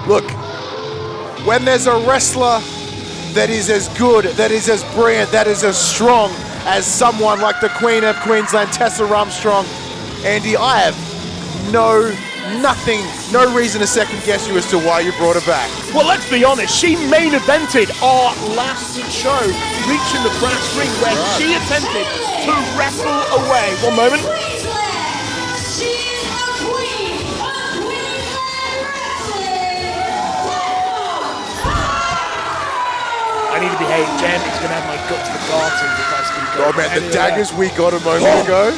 Look, when there's a wrestler that is as good, that is as brilliant, that is as strong as someone like the Queen of Queensland, Tessa Armstrong, Andy, I have no reason to second guess you as to why you brought her back. Well, let's be honest, she main evented our last show, reaching the brass ring, where she attempted to wrestle away. One moment. I need to behave. Jen is going to have my guts for darting if I speak up. Oh man, the daggers we got a moment ago.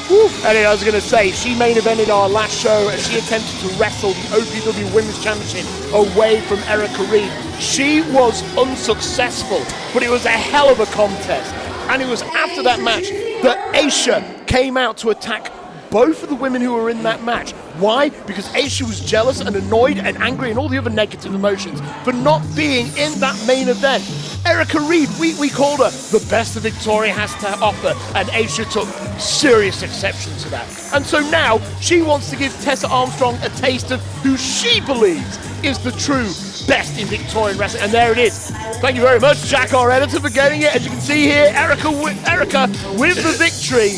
Anyway, I was going to say, she main evented our last show and she attempted to wrestle the OPW Women's Championship away from Erica Reed. She was unsuccessful, but it was a hell of a contest. And it was after that match that Aysha came out to attack both of the women who were in that match. Why? Because Aysha was jealous and annoyed and angry and all the other negative emotions for not being in that main event. Erica Reed, we called her the best that Victoria has to offer, and Aysha took serious exception to that. And so now she wants to give Tessa Armstrong a taste of who she believes is the true best in Victorian wrestling. And there it is. Thank you very much, Jack, our editor, for getting it. As you can see here, Erica with the victory.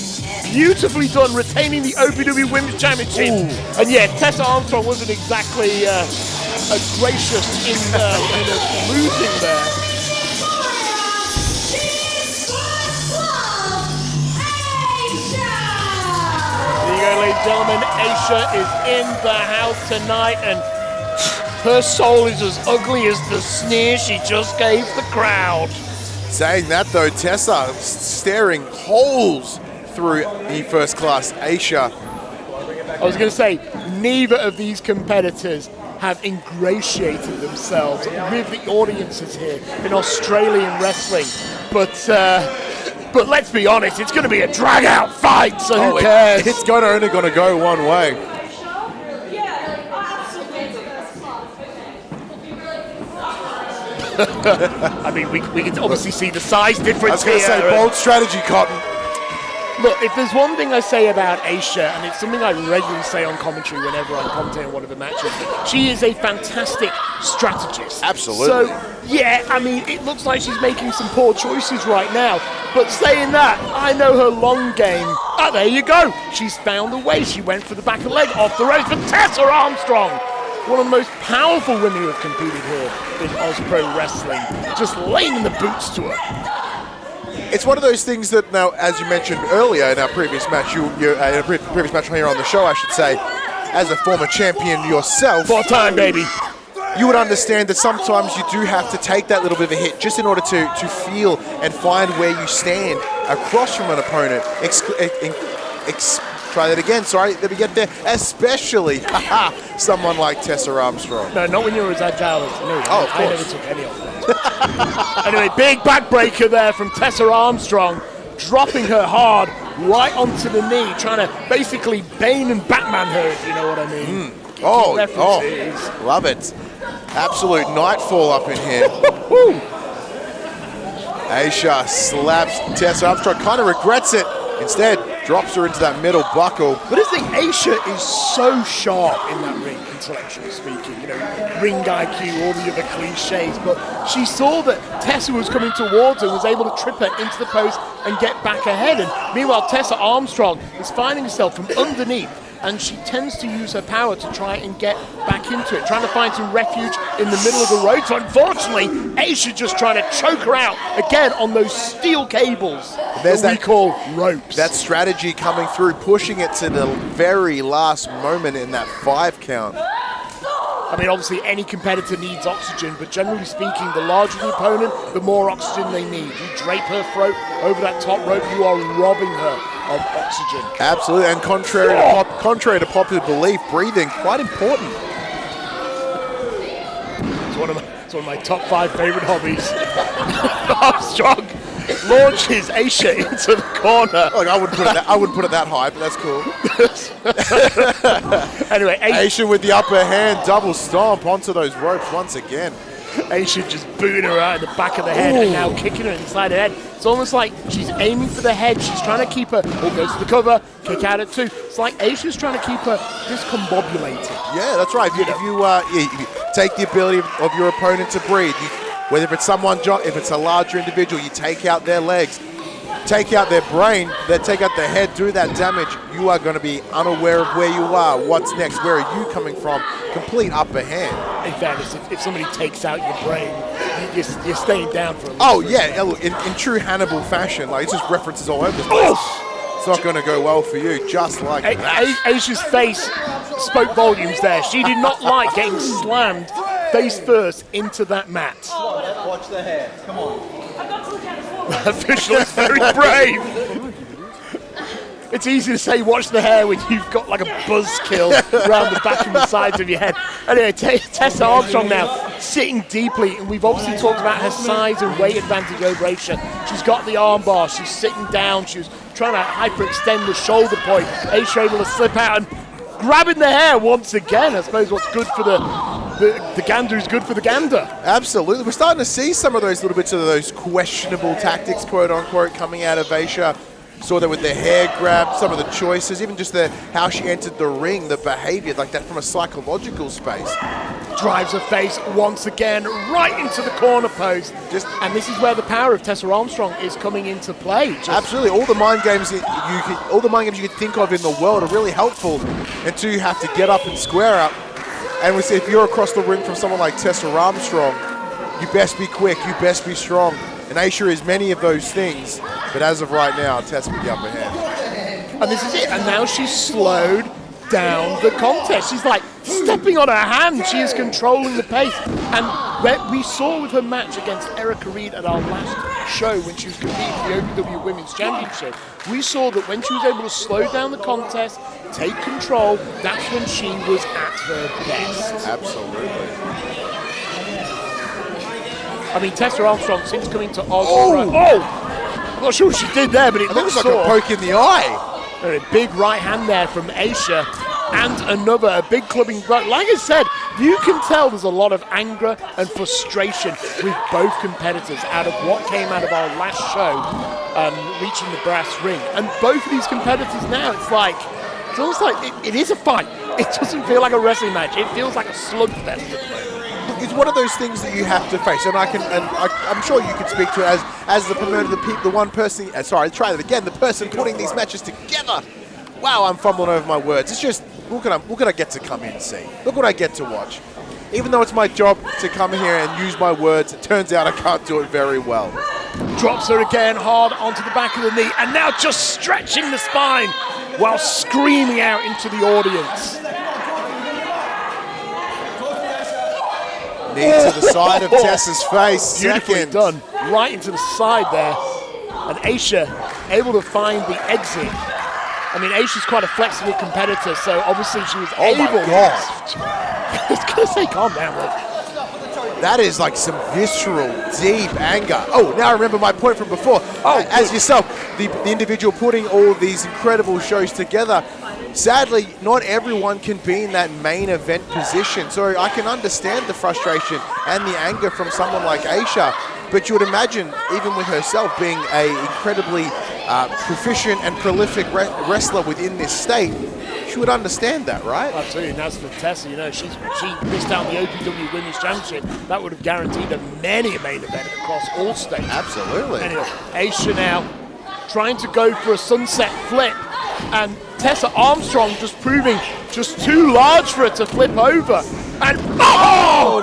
Beautifully done, retaining the OPW Women's Championship. Ooh. And yeah, Tessa Armstrong wasn't exactly gracious in losing there. There you go, ladies and gentlemen. Aysha is in the house tonight, and her soul is as ugly as the sneer she just gave the crowd. Saying that though, Tessa staring holes through the first class Aysha. I was going to say, neither of these competitors have ingratiated themselves with the audiences here in Australian wrestling. But let's be honest, it's going to be a drag-out fight, so who cares? It's only going to go one way. I mean, we can obviously see the size difference here. I was going to say, bold strategy, Cotton. Look, if there's one thing I say about Aysha, and it's something I regularly say on commentary whenever I'm commentating on one of the matches, she is a fantastic strategist. Absolutely. So, yeah, I mean, it looks like she's making some poor choices right now. But saying that, I know her long game. Oh, there you go. She's found a way. She went for the back of the leg off the ropes for Tessa Armstrong. One of the most powerful women who have competed here in Oz Pro Wrestling. Just laying in the boots to her. It's one of those things that now, as you mentioned earlier in our previous match, in a previous match here on the show, I should say, as a former champion yourself, 4-time baby, you would understand that sometimes you do have to take that little bit of a hit just in order to feel and find where you stand across from an opponent. Try that again, sorry, let me get there. Especially, someone like Tessa Armstrong. No, not when you're as agile as me. Oh, of course. I never took any of that. Anyway, big backbreaker there from Tessa Armstrong, dropping her hard right onto the knee, trying to basically Bane and Batman her, if you know what I mean. Love it. Absolute nightfall up in here. Aysha slaps Tessa Armstrong, kind of regrets it. Instead, drops her into that middle buckle. But I think Aysha is so sharp in that ring, intellectually speaking. You know, ring IQ, all the other cliches. But she saw that Tessa was coming towards her and was able to trip her into the post and get back ahead. And meanwhile, Tessa Armstrong is finding herself from underneath, and she tends to use her power to try and get back into it, trying to find some refuge in the middle of the road. So unfortunately, Aysha just trying to choke her out again on those steel cables that we call ropes. That strategy coming through, pushing it to the very last moment in that 5 count. I mean, obviously, any competitor needs oxygen, but generally speaking, the larger the opponent, the more oxygen they need. You drape her throat over that top rope, you are robbing her of oxygen. Absolutely, and contrary to popular belief, breathing, quite important. It's one of my top 5 favorite hobbies. Armstrong launches Aysha into the corner. Look, I wouldn't put it that high, but that's cool. Anyway, Aysha with the upper hand, double stomp onto those ropes once again. Aysha just booting her out in the back of the head and now kicking her inside the head. It's almost like she's aiming for the head. She's trying to keep her, goes to the cover, kick out at 2. It's like Aysha's trying to keep her discombobulated. Yeah, that's right. If you take the ability of your opponent to breathe, whether it's someone, if it's a larger individual, you take out their legs, take out their brain, then take out the head, do that damage, you are going to be unaware of where you are, what's next, where are you coming from, complete upper hand. In fairness, if somebody takes out your brain, you're staying down for a Oh, yeah, in true Hannibal fashion, like, it's just references all over the place. It's not going to go well for you, just like that. Aysha's face spoke volumes there. She did not like getting slammed face first into that mat. Watch the hair. Come on. The official is very brave. It's easy to say watch the hair when you've got like a buzzkill around the back and the sides of your head. Anyway, Tessa Armstrong now sitting deeply, and we've obviously talked about her size and weight advantage over Aysha. She's got the arm bar, she's sitting down, she's trying to hyperextend the shoulder point. Aysha able to slip out and grabbing the hair once again. I suppose what's good for the gander is good for the gander. Absolutely. We're starting to see some of those little bits of those questionable tactics, quote unquote, coming out of Aysha. Saw that with the hair grab, some of the choices, even just how she entered the ring, the behavior, like that from a psychological space. Drives her face once again right into the corner post. And this is where the power of Tessa Armstrong is coming into play. Absolutely. All the mind games you could think of in the world are really helpful until you have to get up and square up. And we say if you're across the ring from someone like Tessa Armstrong, you best be quick, you best be strong. And Aysha is many of those things, but as of right now, Tess with the upper hand. And this is it. And now she's slowed down the contest. She's like stepping on her hand. She is controlling the pace. And we saw with her match against Erica Reed at our last show when she was competing for the OPW Women's Championship, we saw that when she was able to slow down the contest, take control, that's when she was at her best. Absolutely. I mean, Tessa Armstrong, since coming to Oz, I'm not sure what she did there, but it looks like a poke in the eye. And a big right hand there from Aysha, and a big clubbing. Like I said, you can tell there's a lot of anger and frustration with both competitors out of what came out of our last show, reaching the brass ring. And both of these competitors now, it's almost like it is a fight. It doesn't feel like a wrestling match. It feels like a slugfest. It's one of those things that you have to face, and I'm sure you can speak to it as the promoter, the one person. Sorry, try that again. The person putting these matches together. Wow, I'm fumbling over my words. It's just look what I get to come in and see. Look what I get to watch. Even though it's my job to come here and use my words, it turns out I can't do it very well. Drops her again hard onto the back of the knee, and now just stretching the spine while screaming out into the audience. Knee to the side of Tessa's face. Beautifully done. Right into the side there. And Aysha able to find the exit. I mean, Aysha's quite a flexible competitor, so obviously she was able. My God. I was going to say, calm down, love. That is like some visceral, deep anger. Oh, now I remember my point from before. As yourself, the individual putting all these incredible shows together. Sadly, not everyone can be in that main event position. So I can understand the frustration and the anger from someone like Aysha. But you would imagine, even with herself being an incredibly proficient and prolific wrestler within this state, she would understand that, right? Absolutely, and as for Tessa, she missed out on the OPW Women's Championship. That would have guaranteed her many a main event across all states. Absolutely. Anyway, Aysha now trying to go for a sunset flip, and Tessa Armstrong just proving just too large for her to flip over. And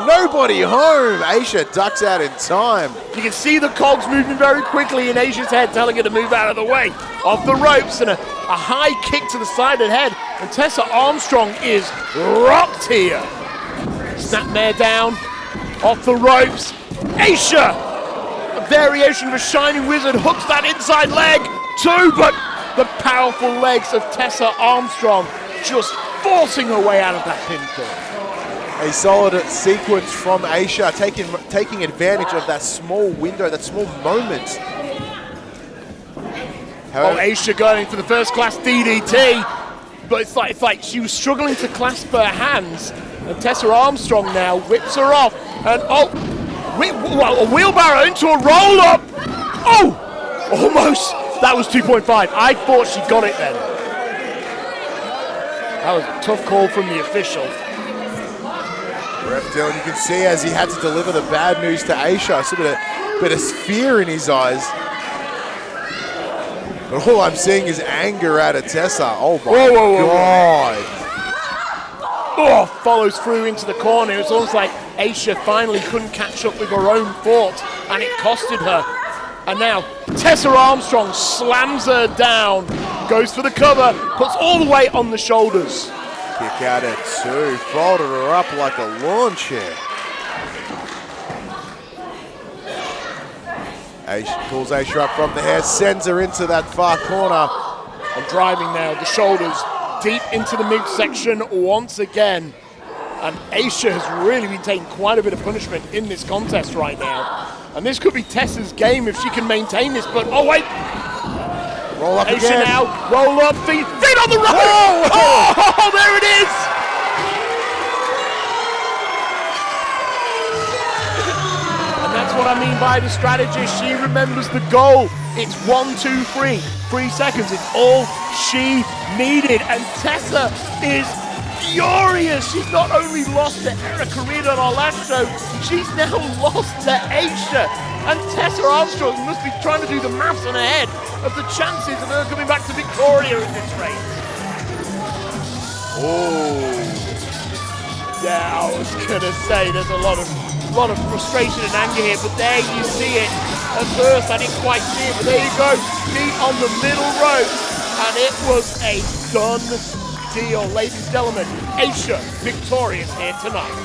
nobody home. Aysha ducks out in time. You can see the cogs moving very quickly in Aysha's head, telling her to move out of the way. Off the ropes, and a high kick to the side of the head. And Tessa Armstrong is rocked here. Snapmare down, off the ropes. Aysha, a variation of a Shining Wizard, hooks that inside leg. Two, but the powerful legs of Tessa Armstrong just forcing her way out of that pinfall. A solid sequence from Aysha, taking advantage of that small window, that small moment. Aysha going for the first class DDT, but it's like she was struggling to clasp her hands, and Tessa Armstrong now whips her off, and a wheelbarrow into a roll-up. Oh, almost. That was 2.5. I thought she got it then. That was a tough call from the official. Ref Dylan, you can see as he had to deliver the bad news to Aysha, a bit of fear in his eyes. But all I'm seeing is anger out of Tessa. Oh my God. Oh, follows through into the corner. It's almost like Aysha finally couldn't catch up with her own thought, and it costed her. And now Tessa Armstrong slams her down, goes for the cover, puts all the weight on the shoulders. Kick out at 2, folded her up like a lawn chair. Aysha pulls Aysha up from the hair, sends her into that far corner. And driving now, the shoulders deep into the midsection once again. And Aysha has really been taking quite a bit of punishment in this contest right now. And this could be Tessa's game if she can maintain this, but oh wait! Roll up Aysha again. now, roll up, feet on the rope! Whoa! Oh, there it is! And that's what I mean by the strategist. She remembers the goal. It's 1, 2, 3. 3 seconds. It's all she needed. And Tessa is furious. She's not only lost to Erica Reed on our last show, she's now lost to Aysha. And Tessa Armstrong must be trying to do the maths in her head of the chances of her coming back to Victoria in this race. Oh. Yeah, I was gonna say there's a lot of frustration and anger here, but there you see it. At first I didn't quite see it, but there you go. Feet on the middle rope, and it was a done deal, ladies and gentlemen. Aysha victorious here tonight.